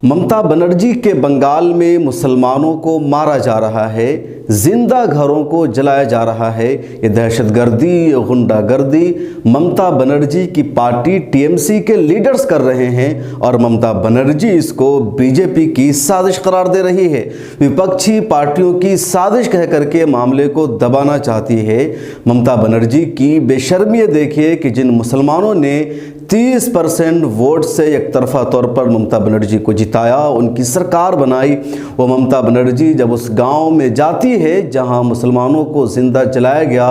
ममता बनर्जी के बंगाल में मुसलमानों को मारा जा रहा है, जिंदा घरों को जलाया जा रहा है। ये दहशतगर्दी, ये गुंडागर्दी ममता बनर्जी की पार्टी टीएमसी के लीडर्स कर रहे हैं और ममता बनर्जी इसको बीजेपी की साजिश करार दे रही है। विपक्षी पार्टियों की साजिश कह करके मामले को दबाना चाहती है। ममता बनर्जी की बेशर्मी देखिए कि जिन मुसलमानों ने 30% वोट से एक तरफा तौर पर ममता बनर्जी को जिताया, उनकी सरकार बनाई, वो ममता बनर्जी जब उस गांव में जाती है जहां मुसलमानों को जिंदा जलाया गया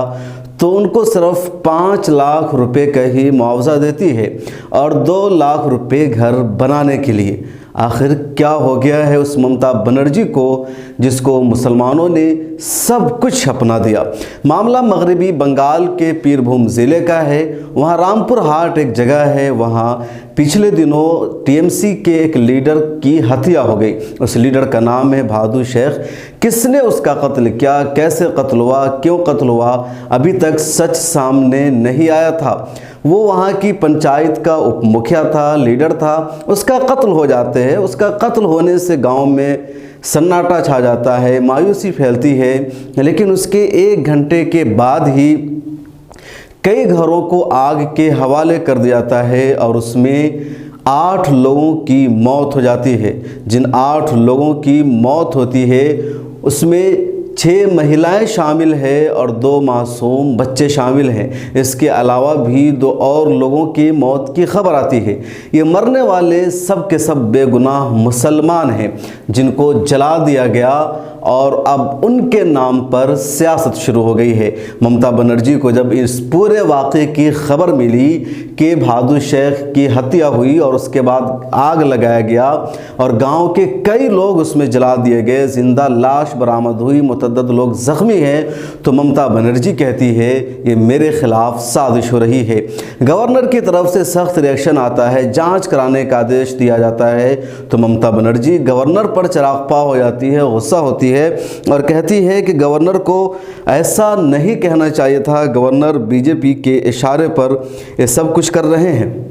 तो उनको सिर्फ 5 लाख रुपए का ही मुआवजा देती है और 2 लाख रुपए घर बनाने के लिए। आखिर क्या हो गया है उस ममता बनर्जी को जिसको मुसलमानों ने सब कुछ अपना दिया। मामला मगरबी बंगाल के पीरभूम ज़िले का है। वहाँ रामपुर हाट एक जगह है, वहाँ पिछले दिनों टीएमसी के एक लीडर की हत्या हो गई। उस लीडर का नाम है भादु शेख। किसने उसका कत्ल किया, कैसे कत्ल हुआ, क्यों कत्ल हुआ, अभी तक सच सामने नहीं आया था। वो वहाँ की पंचायत का उप मुखिया था, लीडर था, उसका कत्ल हो जाते हैं। उसका कत्ल होने से गांव में सन्नाटा छा जाता है, मायूसी फैलती है। लेकिन उसके 1 घंटे के बाद ही कई घरों को आग के हवाले कर दिया जाता है और उसमें 8 लोगों की मौत हो जाती है। जिन 8 लोगों की मौत होती है उसमें 6 महिलाएं शामिल हैं और 2 मासूम बच्चे शामिल हैं। इसके अलावा भी 2 और लोगों की मौत की खबर आती है। ये मरने वाले सब के सब बेगुनाह मुसलमान हैं जिनको जला दिया गया और अब उनके नाम पर सियासत शुरू हो गई है। ममता बनर्जी को जब इस पूरे वाक़े की खबर मिली कि भादु शेख की हत्या हुई और उसके बाद आग लगाया गया और गांव के कई लोग उसमें जला दिए गए, जिंदा लाश बरामद हुई, मुतअद्दिद लोग ज़ख्मी हैं, तो ममता बनर्जी कहती है ये मेरे खिलाफ साजिश हो रही है। गवर्नर की तरफ से सख्त रिएक्शन आता है, जाँच कराने का आदेश दिया जाता है, तो ममता बनर्जी गवर्नर पर चिरागपा हो जाती है, गुस्सा होती है और कहती है कि गवर्नर को ऐसा नहीं कहना चाहिए था, गवर्नर बीजेपी के इशारे पर ये सब कुछ कर रहे हैं।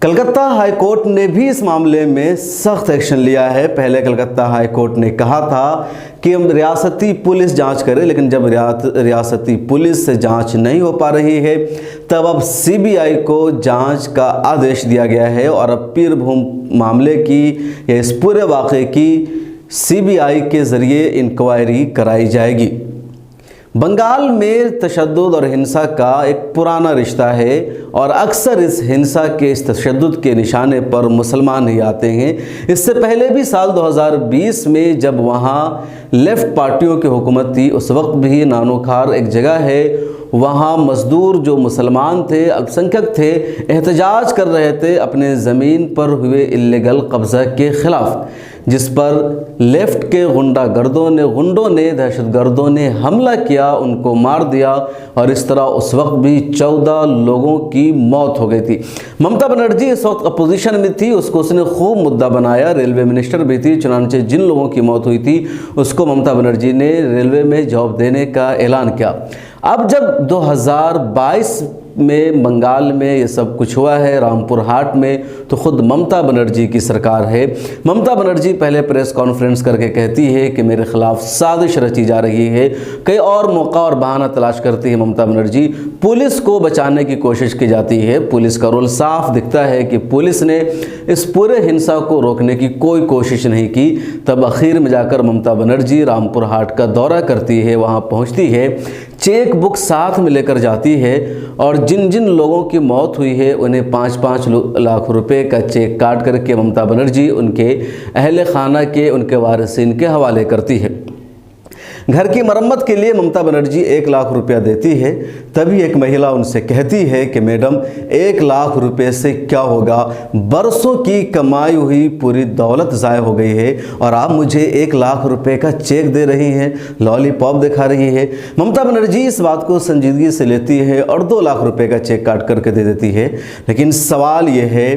कलकत्ता हाई कोर्ट ने भी इस मामले में सख्त एक्शन लिया है। पहले कलकत्ता हाई कोर्ट ने कहा था कि रियासती पुलिस जांच करे, लेकिन जब रियासती पुलिस से जांच नहीं हो पा रही है तब अब सीबीआई को जांच का आदेश दिया गया है और अब पीरभूम मामले की या इस पूरे वाक़े की सीबीआई के ज़रिए इंक्वायरी कराई जाएगी। बंगाल में तशद्दुद और हिंसा का एक पुराना रिश्ता है और अक्सर इस हिंसा के, इस तशद्दुद के निशाने पर मुसलमान ही आते हैं। इससे पहले भी साल 2020 में जब वहाँ लेफ़्ट पार्टियों की हुकूमत थी, उस वक्त भी नानोखार एक जगह है, वहाँ मज़दूर जो मुसलमान थे, अल्पसंख्यक थे, एहतजाज कर रहे थे अपने ज़मीन पर हुए इल्लीगल कब्ज़ा के ख़िलाफ़, जिस पर लेफ़्ट के गुंडों ने दहशतगर्दों ने हमला किया, उनको मार दिया और इस तरह उस वक्त भी 14 लोगों की मौत हो गई थी। ममता बनर्जी इस वक्त अपोजिशन में थी, उसको उसने खूब मुद्दा बनाया, रेलवे मिनिस्टर भी थी, चुनांचे जिन लोगों की मौत हुई थी उसको ममता बनर्जी ने रेलवे में जॉब देने का ऐलान किया। अब जब 2022 में बंगाल में ये सब कुछ हुआ है, रामपुर हाट में, तो ख़ुद ममता बनर्जी की सरकार है। ममता बनर्जी पहले प्रेस कॉन्फ्रेंस करके कहती है कि मेरे खिलाफ साजिश रची जा रही है। कई और मौका और बहाना तलाश करती है ममता बनर्जी। पुलिस को बचाने की कोशिश की जाती है। पुलिस का रोल साफ दिखता है कि पुलिस ने इस पूरे हिंसा को रोकने की कोई कोशिश नहीं की। तब आखिर में जाकर ममता बनर्जी रामपुर हाट का दौरा करती है, वहाँ पहुँचती है, चेक बुक साथ में लेकर जाती है और जिन जिन लोगों की मौत हुई है उन्हें 5-5 लाख रुपए का चेक काट करके ममता बनर्जी उनके अहले खाना के, उनके वारिसिन के हवाले करती है। घर की मरम्मत के लिए ममता बनर्जी 1 लाख रुपया देती है। तभी एक महिला उनसे कहती है कि मैडम 1 लाख रुपए से क्या होगा, बरसों की कमाई हुई पूरी दौलत ज़ाय हो गई है और आप मुझे 1 लाख रुपए का चेक दे रही हैं, लॉलीपॉप दिखा रही है। ममता बनर्जी इस बात को संजीदगी से लेती है और 2 लाख रुपए का चेक काट करके दे देती है। लेकिन सवाल यह है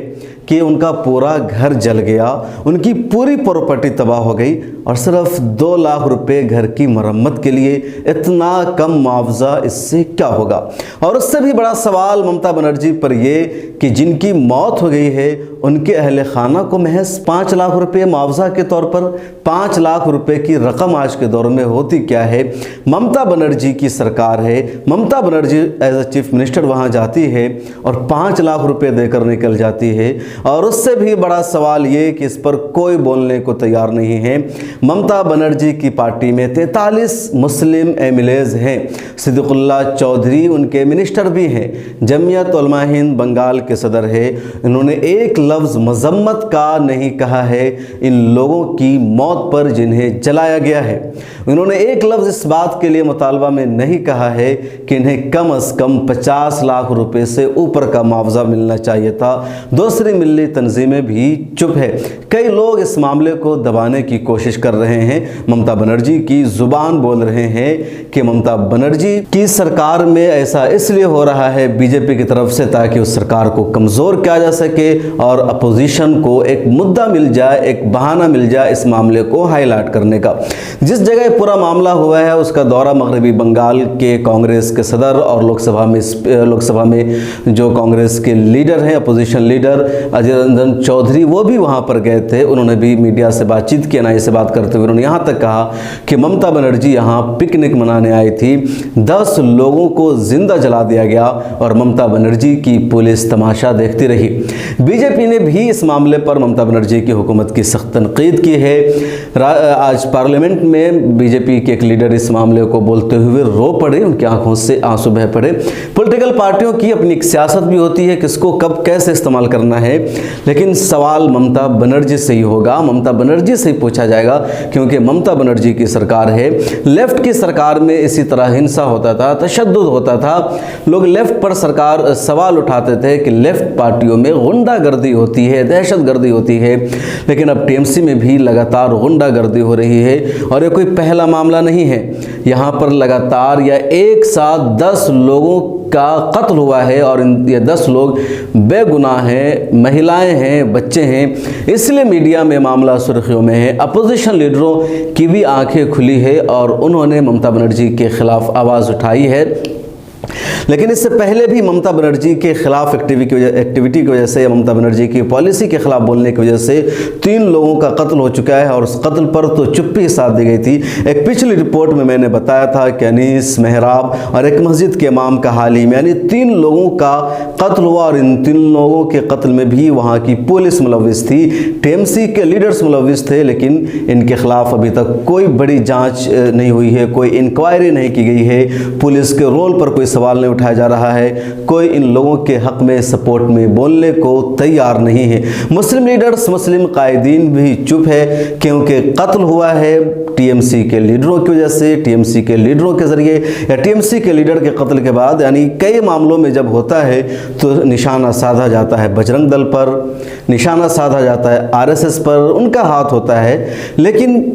कि उनका पूरा घर जल गया, उनकी पूरी प्रॉपर्टी तबाह हो गई और सिर्फ 2 लाख रुपए घर की मरम्मत के लिए। इतना कम मुआवजा, इससे क्या होगा? और उससे भी बड़ा सवाल ममता बनर्जी पर यह कि जिनकी मौत हो गई है उनके अहले खाना को महज 5 लाख रुपए मुआवजा के तौर पर, 5 लाख रुपए की रकम आज के दौर में होती क्या है? ममता बनर्जी की सरकार है, Mamata Banerjee as a chief minister वहाँ जाती है और 5 लाख रुपए देकर निकल जाती है। और उससे भी बड़ा सवाल ये कि इस पर कोई बोलने को तैयार नहीं है। ममता बनर्जी की पार्टी में 43 मुस्लिम एमएलएज हैं, सिद्दीकुल्लाह चौधरी उनके मिनिस्टर भी हैं, जमीयत उलमा हिंद बंगाल के सदर है। इन्होंने एक लफ्ज़ मजम्मत का नहीं कहा है इन लोगों की मौत पर जिन्हें जलाया गया है। इन्होंने एक लफ्ज़ इस बात के लिए मुतालबा में नहीं कहा है कि इन्हें कम अज़ कम 50 लाख रुपए से ऊपर का मुआवजा मिलना चाहिए था। दूसरी मिली तंजीमें भी चुप है। कई लोग इस मामले को दबाने की कोशिश कर रहे हैं, ममता बनर्जी की ज़ुबान बोल रहे हैं कि ममता बनर्जी की सरकार में ऐसा इसलिए हो रहा है बीजेपी की तरफ से ताकि उस सरकार को कमज़ोर किया जा सके और अपोजिशन को एक मुद्दा मिल जाए, एक बहाना मिल जाए इस मामले को हाईलाइट करने का। जिस जगह पूरा मामला हुआ है उसका दौरा मगरबी बंगाल के कांग्रेस के सदर और लोकसभा में जो कांग्रेस के लीडर हैं, अपोजिशन लीडर अजय रंजन चौधरी, वो भी वहाँ पर गए थे। उन्होंने भी मीडिया से बातचीत की, एनआई से बात करते हुए उन्होंने यहाँ तक कहा कि ममता बनर्जी यहाँ पिकनिक मनाने आई थी, 10 लोगों को जिंदा जला दिया गया और ममता बनर्जी की पुलिस तमाशा देखती रही। बीजेपी ने भी इस मामले पर ममता बनर्जी की हुकूमत की सख्त तनकीद की है। आज पार्लियामेंट में बीजेपी के एक लीडर इस मामले को बोलते हुए रो पड़े, उनकी आंखों से आंसू बह पड़े। पॉलिटिकल पार्टियों की अपनी एक सियासत भी होती है, किसको कब कैसे इस्तेमाल करना है, लेकिन सवाल ममता बनर्जी से ही होगा, ममता बनर्जी से ही पूछा जाएगा, क्योंकि ममता बनर्जी की सरकार है। लेफ्ट की सरकार में इसी तरह हिंसा होता था, तशद्दुद होता था, लोग लेफ्ट पर सरकार सवाल उठाते थे कि लेफ्ट पार्टियों में गुंडागर्दी होती है, दहशतगर्दी होती है, लेकिन अब टीएमसी में भी लगातार गुंडागर्दी हो रही है और ये कोई पहला मामला नहीं है। यहाँ पर लगातार या एक साथ 10 लोगों का कत्ल हुआ है और ये 10 लोग बेगुनाह हैं, महिलाएं हैं, बच्चे हैं। इसलिए मीडिया में मामला सुर्खियों में है। अपोजिशन लीडरों की भी आंखें खुली है और उन्होंने ममता बनर्जी के खिलाफ आवाज़ उठाई है। लेकिन इससे पहले भी ममता बनर्जी के खिलाफ एक्टिविटी की वजह से या ममता बनर्जी की पॉलिसी के खिलाफ बोलने की वजह से 3 लोगों का कत्ल हो चुका है और उस कत्ल पर तो चुप्पी साथ दी गई थी। एक पिछली रिपोर्ट में मैंने बताया था कि अनीस, मेहराब और एक मस्जिद के इमाम का हाल ही में यानी 3 लोगों का कत्ल हुआ और इन 3 लोगों के कत्ल में भी वहाँ की पुलिस मुलव्विस थी, टीएमसी के लीडर्स मुलव्विस थे, लेकिन इनके खिलाफ अभी तक कोई बड़ी जाँच नहीं हुई है, कोई इंक्वायरी नहीं की गई है, पुलिस के रोल पर कोई सवाल नहीं उठाया जा रहा है, कोई इन लोगों के हक में सपोर्ट में बोलने को तैयार नहीं है। मुस्लिम लीडर्स, मुस्लिम कायदीन भी चुप है क्योंकि कत्ल हुआ है टीएमसी के लीडरों की वजह से, टीएमसी के लीडरों के ज़रिए या टीएमसी के लीडर के कत्ल के बाद। यानी कई मामलों में जब होता है तो निशाना साधा जाता है बजरंग दल पर, निशाना साधा जाता है आरएसएस पर, उनका हाथ होता है। लेकिन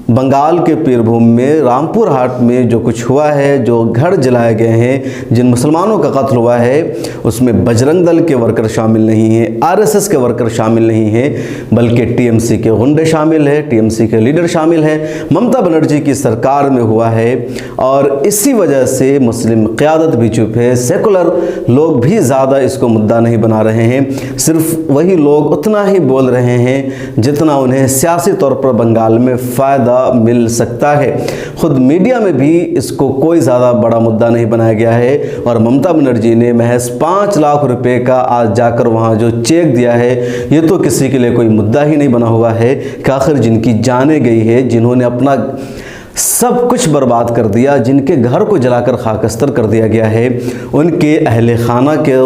बंगाल के पीरभूम में रामपुर हाट में जो कुछ हुआ है, जो घर जलाए गए हैं, जिन मुसलमानों का कत्ल हुआ है, उसमें बजरंग दल के वर्कर शामिल नहीं हैं, आरएसएस के वर्कर शामिल नहीं हैं, बल्कि टीएमसी के गुंडे शामिल हैं, टीएमसी के लीडर शामिल हैं, ममता बनर्जी की सरकार में हुआ है। और इसी वजह से मुस्लिम क़यादत भी चुप है, सेकुलर लोग भी ज़्यादा इसको मुद्दा नहीं बना रहे हैं। सिर्फ वही लोग उतना ही बोल रहे हैं जितना उन्हें सियासी तौर पर बंगाल में फ़ायदा मिल सकता है। खुद मीडिया में भी इसको कोई ज़्यादा बड़ा मुद्दा नहीं बनाया गया है और ममता बनर्जी ने महज 5 लाख रुपए का आज जाकर वहाँ जो चेक दिया है, ये तो किसी के लिए कोई मुद्दा ही नहीं बना हुआ है कि आखिर जिनकी जाने गई है, जिन्होंने अपना सब कुछ बर्बाद कर दिया, जिनके घर को जलाकर खाकस्तर कर दिया गया है, उनके अहले खाना के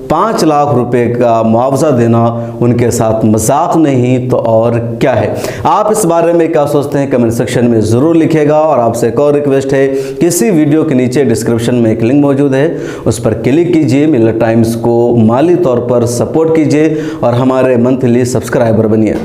5 लाख रुपए का मुआवजा देना उनके साथ मजाक नहीं तो और क्या है। आप इस बारे में क्या सोचते हैं कमेंट सेक्शन में ज़रूर लिखिएगा। और आपसे एक और रिक्वेस्ट है, किसी वीडियो के नीचे डिस्क्रिप्शन में एक लिंक मौजूद है, उस पर क्लिक कीजिए, मिलत टाइम्स को माली तौर पर सपोर्ट कीजिए और हमारे मंथली सब्सक्राइबर बनिए।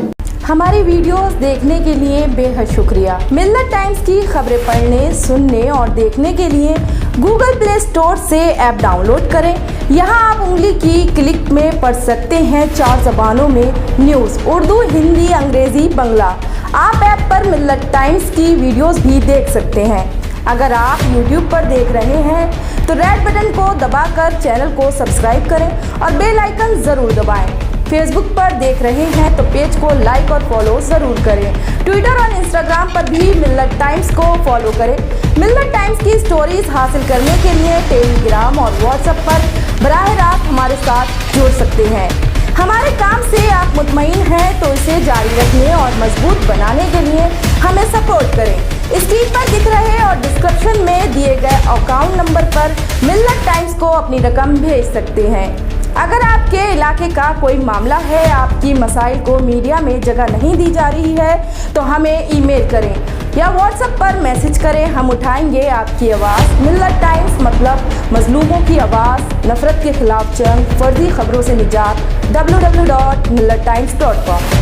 हमारी वीडियोस देखने के लिए बेहद शुक्रिया। मिल्लत टाइम्स की खबरें पढ़ने, सुनने और देखने के लिए गूगल प्ले स्टोर से ऐप डाउनलोड करें। यहाँ आप उंगली की क्लिक में पढ़ सकते हैं 4 ज़बानों में न्यूज़, उर्दू, हिंदी, अंग्रेज़ी, बांग्ला। आप ऐप पर मिल्लत टाइम्स की वीडियोस भी देख सकते हैं। अगर आप YouTube पर देख रहे हैं तो रेड बटन को दबाकर चैनल को सब्सक्राइब करें और बेल आइकन ज़रूर दबाएं। फेसबुक पर देख रहे हैं तो पेज को लाइक और फॉलो ज़रूर करें। ट्विटर और इंस्टाग्राम पर भी मिल्लत टाइम्स को फॉलो करें। मिल्लत टाइम्स की स्टोरीज हासिल करने के लिए टेलीग्राम और व्हाट्सएप पर बराह रास्त हमारे साथ जुड़ सकते हैं। हमारे काम से आप मुतमईन हैं तो इसे जारी रखने और मजबूत बनाने के लिए हमें सपोर्ट करें। स्क्रीन पर दिख रहे और डिस्क्रिप्शन में दिए गए अकाउंट नंबर पर मिल्लत टाइम्स को अपनी रकम भेज सकते हैं। अगर आपके इलाके का कोई मामला है, आपकी मसाइल को मीडिया में जगह नहीं दी जा रही है तो हमें ईमेल करें या व्हाट्सएप पर मैसेज करें। हम उठाएंगे आपकी आवाज़। मिल्लत टाइम्स मतलब मजलूमों की आवाज़, नफरत के खिलाफ जंग, फर्जी खबरों से निजात। www.millattimes.com